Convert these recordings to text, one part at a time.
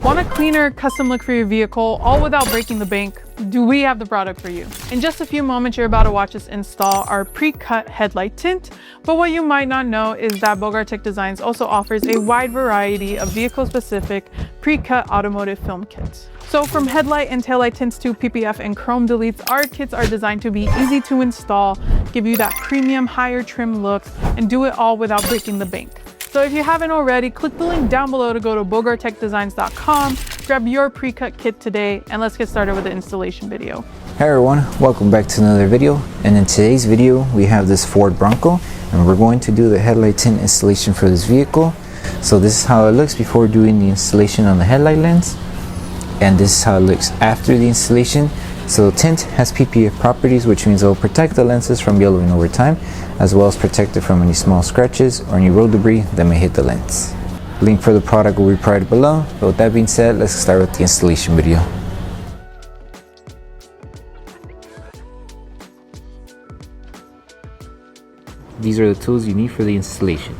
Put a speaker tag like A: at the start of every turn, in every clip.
A: Want a cleaner, custom look for your vehicle, all without breaking the bank? Do we have the product for you? In just a few moments, you're about to watch us install our pre-cut headlight tint. But what you might not know is that Bogart Tech Designs also offers a wide variety of vehicle-specific pre-cut automotive film kits. So from headlight and taillight tints to PPF and chrome deletes, our kits are designed to be easy to install, give you that premium, higher trim look, and do it all without breaking the bank. So if you haven't already, click the link down below to go to bogarttechdesigns.com, grab your pre-cut kit today, and let's get started with the installation video.
B: Hey everyone, welcome back to another video. And in today's video, we have this Ford Bronco, and we're going to do the headlight tint installation for this vehicle. So this is how it looks before doing the installation on the headlight lens, and this is how it looks after the installation. So tint has PPF properties, which means it will protect the lenses from yellowing over time, as well as protect it from any small scratches or any road debris that may hit the lens. Link for the product will be provided below. But with that being said, let's start with the installation video. These are the tools you need for the installation.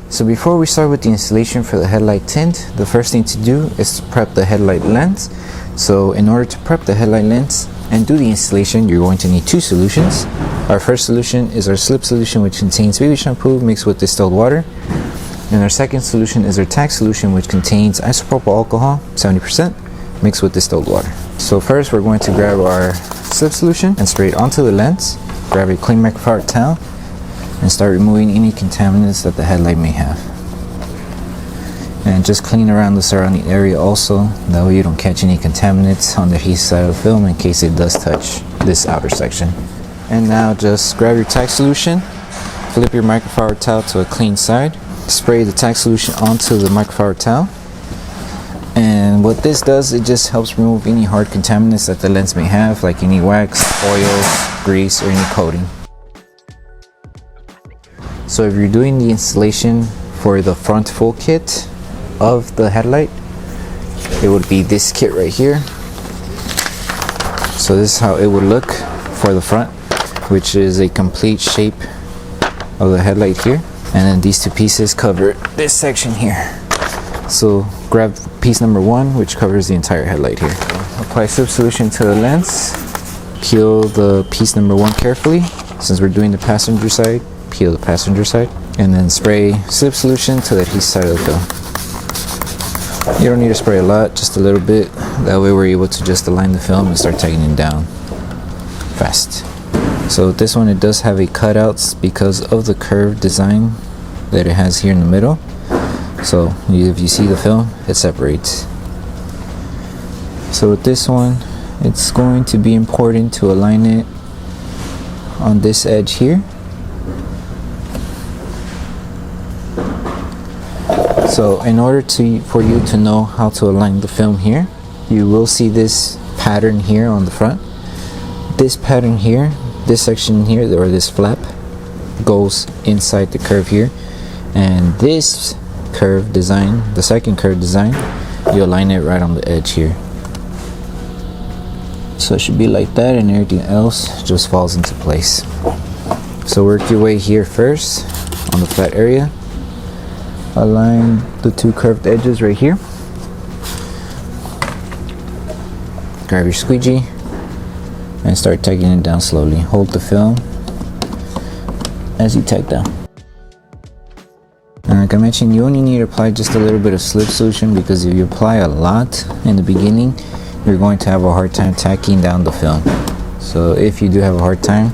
B: So before we start with the installation for the headlight tint, the first thing to do is to prep the headlight lens. So in order to prep the headlight lens and do the installation, you're going to need two solutions. Our first solution is our slip solution, which contains baby shampoo mixed with distilled water. And our second solution is our tack solution, which contains isopropyl alcohol 70% mixed with distilled water. So first we're going to grab our slip solution and spray it onto the lens. Grab a clean microfiber towel and start removing any contaminants that the headlight may have. And just clean around the surrounding area also, that way you don't catch any contaminants on the adhesive side of the film in case it does touch this outer section. And now just grab your tack solution, flip your microfiber towel to a clean side, spray the tack solution onto the microfiber towel. And what this does, it just helps remove any hard contaminants that the lens may have, like any wax, oils, grease, or any coating. So if you're doing the installation for the front full kit of the headlight, it would be this kit right here. So this is how it would look for the front, which is a complete shape of the headlight here. And then these two pieces cover this section here. So grab piece number one, which covers the entire headlight here. Apply slip solution to the lens. Peel the piece number one carefully. Since we're doing the passenger side, peel the passenger side, and then spray slip solution to the adhesive side of the film. You don't need to spray a lot, just a little bit. That way we're able to just align the film and start tightening down fast. So this one, it does have a cutouts because of the curved design that it has here in the middle. So if you see the film, it separates. So with this one, it's going to be important to align it on this edge here. So in order for you to know how to align the film here, you will see this pattern here on the front. This pattern here, this section here, or this flap, goes inside the curve here. And this curve design, the second curve design, you align it right on the edge here. So it should be like that, and everything else just falls into place. So work your way here first on the flat area. Align the two curved edges right here. Grab your squeegee and start tightening it down slowly. Hold the film as you tack down. And like I mentioned, you only need to apply just a little bit of slip solution, because if you apply a lot in the beginning, you're going to have a hard time tacking down the film. So if you do have a hard time,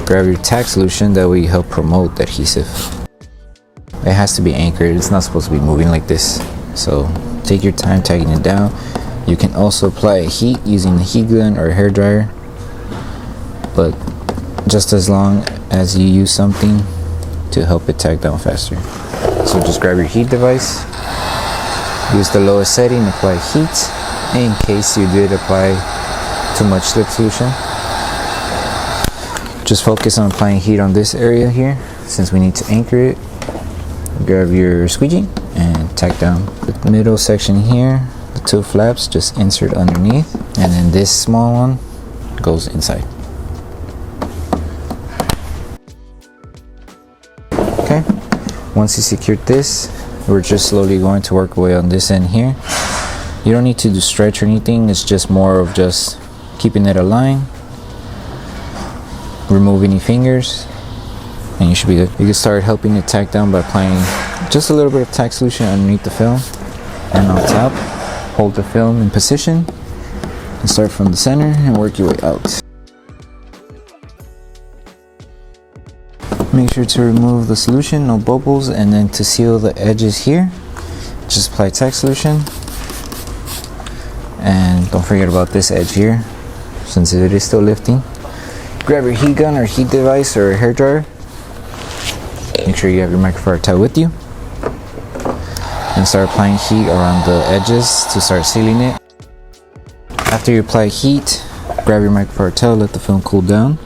B: grab your tack solution, that way you help promote the adhesive. It has to be anchored, it's not supposed to be moving like this. So take your time tightening it down. You can also apply heat using a heat gun or a hair dryer, but just as long as you use something to help it tack down faster. So just grab your heat device, use the lowest setting, apply heat in case you did apply too much slip solution. Just focus on applying heat on this area here, since we need to anchor it. Grab your squeegee and tack down the middle section here. The two flaps just insert underneath, and then this small one goes inside. Okay, once you secured this, we're just slowly going to work away on this end here. You don't need to do stretch or anything, it's just more of just keeping it aligned. Remove any fingers and you should be good. You can start helping it tack down by applying just a little bit of tack solution underneath the film, and on top hold the film in position and start from the center and work your way out. Make sure to remove the solution, no bubbles, and then to seal the edges here, just apply tack solution. And don't forget about this edge here, since it is still lifting. Grab your heat gun or heat device or hair dryer. Make sure you have your microfiber towel with you. And start applying heat around the edges to start sealing it. After you apply heat, grab your microfiber towel, let the film cool down.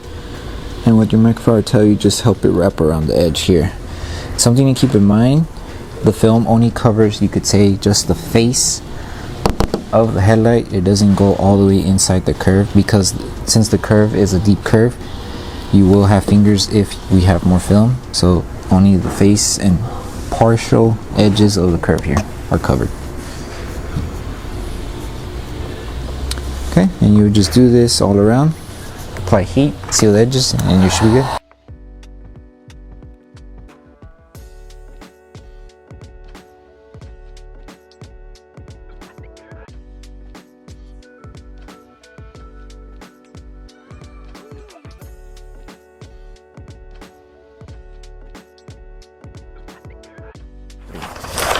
B: And with your microfiber towel, you just help it wrap around the edge here. Something to keep in mind, the film only covers, you could say, just the face of the headlight. It doesn't go all the way inside the curve, because since the curve is a deep curve, you will have fingers if we have more film. So only the face and partial edges of the curve here are covered. Okay, and you would just do this all around. Apply heat, seal the edges, and you should be good.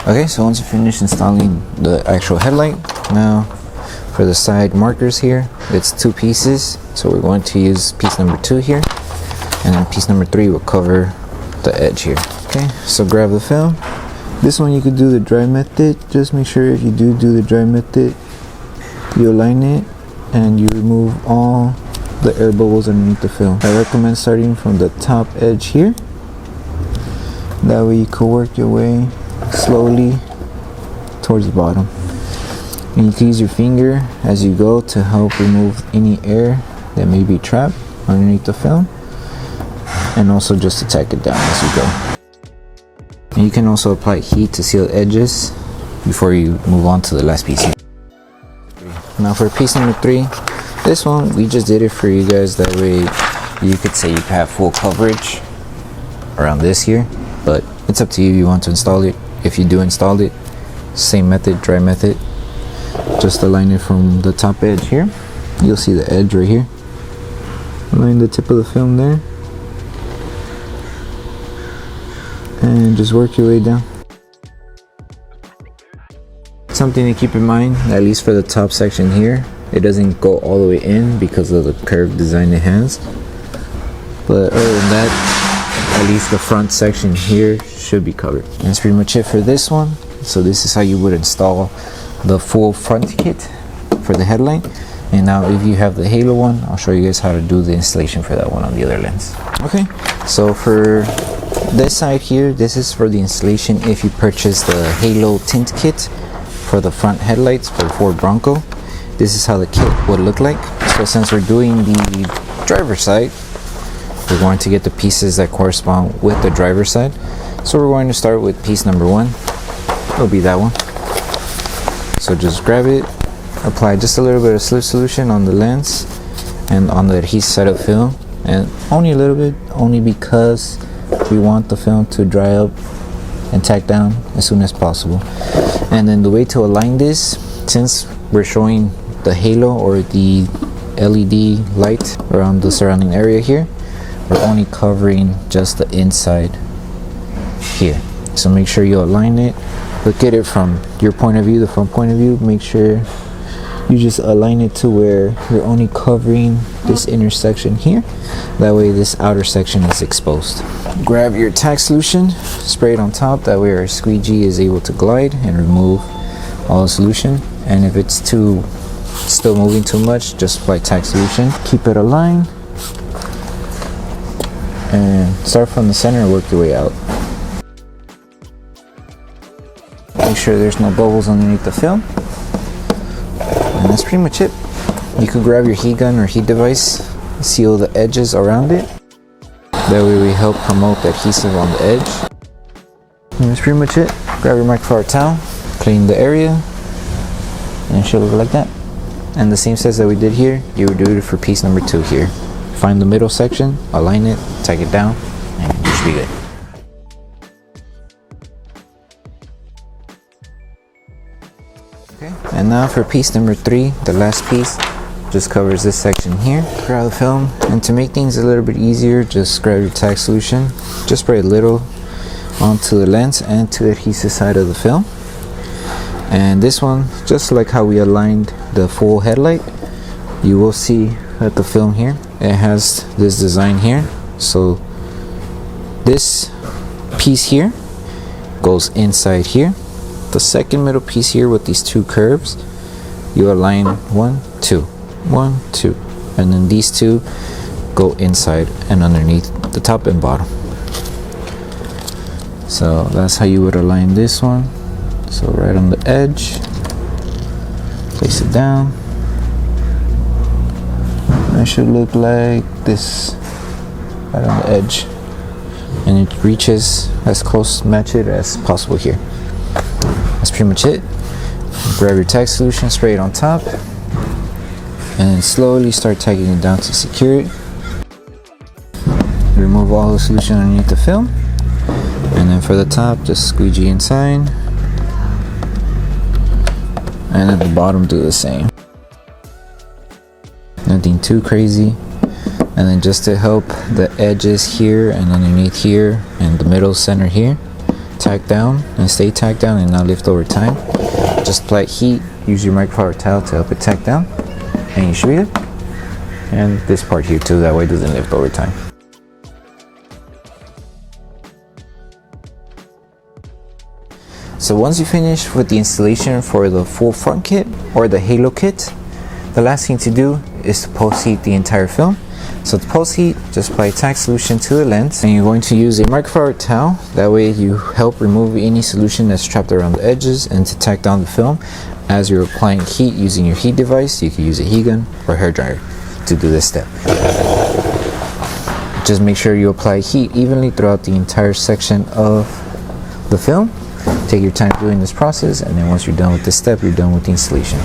B: Okay, so once you finish installing the actual headlight, now for the side markers here, it's 2 pieces. So we're going to use piece number 2 here, and then piece number 3 will cover the edge here. Okay, so grab the film. This one you could do the dry method. Just make sure if you do the dry method, you align it and you remove all the air bubbles underneath the film. I recommend starting from the top edge here. That way you can work your way slowly towards the bottom. And you can use your finger as you go to help remove any air that may be trapped underneath the film, and also just to tack it down as you go. And you can also apply heat to seal edges before you move on to the last piece here. Now for piece number 3, this one we just did it for you guys, that way you could say you have full coverage around this here, but it's up to you if you want to install it. If you do install it, same method, dry method. Just align it from the top edge here. You'll see the edge right here. Align the tip of the film there. And just work your way down. Something to keep in mind, at least for the top section here, it doesn't go all the way in because of the curved design it has. But other than that, at least the front section here should be covered. And that's pretty much it for this one. So this is how you would install the full front kit for the headlight. And now if you have the halo one, I'll show you guys how to do the installation for that one on the other lens. Okay, so for this side here, this is for the installation if you purchase the halo tint kit for the front headlights for Ford Bronco. This is how the kit would look like. So since we're doing the driver's side, we're going to get the pieces that correspond with the driver's side. So we're going to start with piece number 1. It'll be that one. So just grab it, apply just a little bit of slip solution on the lens and on the adhesive side of the film, and only a little bit, only because we want the film to dry up and tack down as soon as possible. And then the way to align this, since we're showing the halo or the LED light around the surrounding area here, we're only covering just the inside here. So make sure you align it. Look at it from your point of view, the front point of view. Make sure you just align it to where you're only covering this intersection here. That way this outer section is exposed. Grab your tack solution, spray it on top. That way our squeegee is able to glide and remove all the solution. And if it's still moving too much, just apply tack solution. Keep it aligned. And start from the center and work your way out. Make sure there's no bubbles underneath the film. And that's pretty much it. You could grab your heat gun or heat device, seal the edges around it. That way we help promote the adhesive on the edge. And that's pretty much it. grab your microfiber towel, clean the area, and it should look like that. And the same steps that we did here, you would do it for piece number 2 here. Find the middle section, align it, tack it down, and you should be good. Okay, and now for piece number 3, the last piece, just covers this section here. Grab the film, and to make things a little bit easier, just grab your tack solution, just spray a little onto the lens and to the adhesive side of the film. And this one, just like how we aligned the full headlight, you will see that the film here, it has this design here. So this piece here goes inside here. The second middle piece here with these 2 curves, you align 1, 2, 1, 2, and then these 2 go inside and underneath the top and bottom. So that's how you would align this one. So right on the edge, place it down. And it should look like this, right on the edge, and it reaches as close to match it as possible here. That's pretty much it. Grab your tack solution, spray it on top, and then slowly start tacking it down to secure it. Remove all the solution underneath the film, and then for the top, just squeegee inside, and at the bottom do the same. Nothing too crazy. And then just to help the edges here and underneath here and the middle center here, tack down and stay tacked down and not lift over time. Just apply heat, use your microfiber towel to help it tack down, and you should be good. And this part here too, that way it doesn't lift over time. So once you finish with the installation for the full front kit or the halo kit, the last thing to do is to post heat the entire film. So to post heat, just apply tack solution to the lens, and you're going to use a microfiber towel. That way you help remove any solution that's trapped around the edges, and to tack down the film as you're applying heat using your heat device. You can use a heat gun or hair dryer to do this step. Just make sure you apply heat evenly throughout the entire section of the film. Take your time doing this process, and then once you're done with this step, you're done with the installation.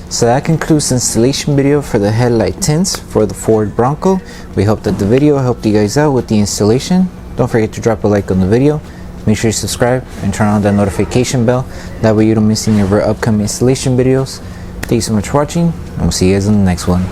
B: So that concludes the installation video for the headlight tints for the Ford Bronco. We hope that the video helped you guys out with the installation. Don't forget to drop a like on the video. Make sure you subscribe and turn on that notification bell. That way you don't miss any of our upcoming installation videos. Thank you so much for watching, and we'll see you guys in the next one.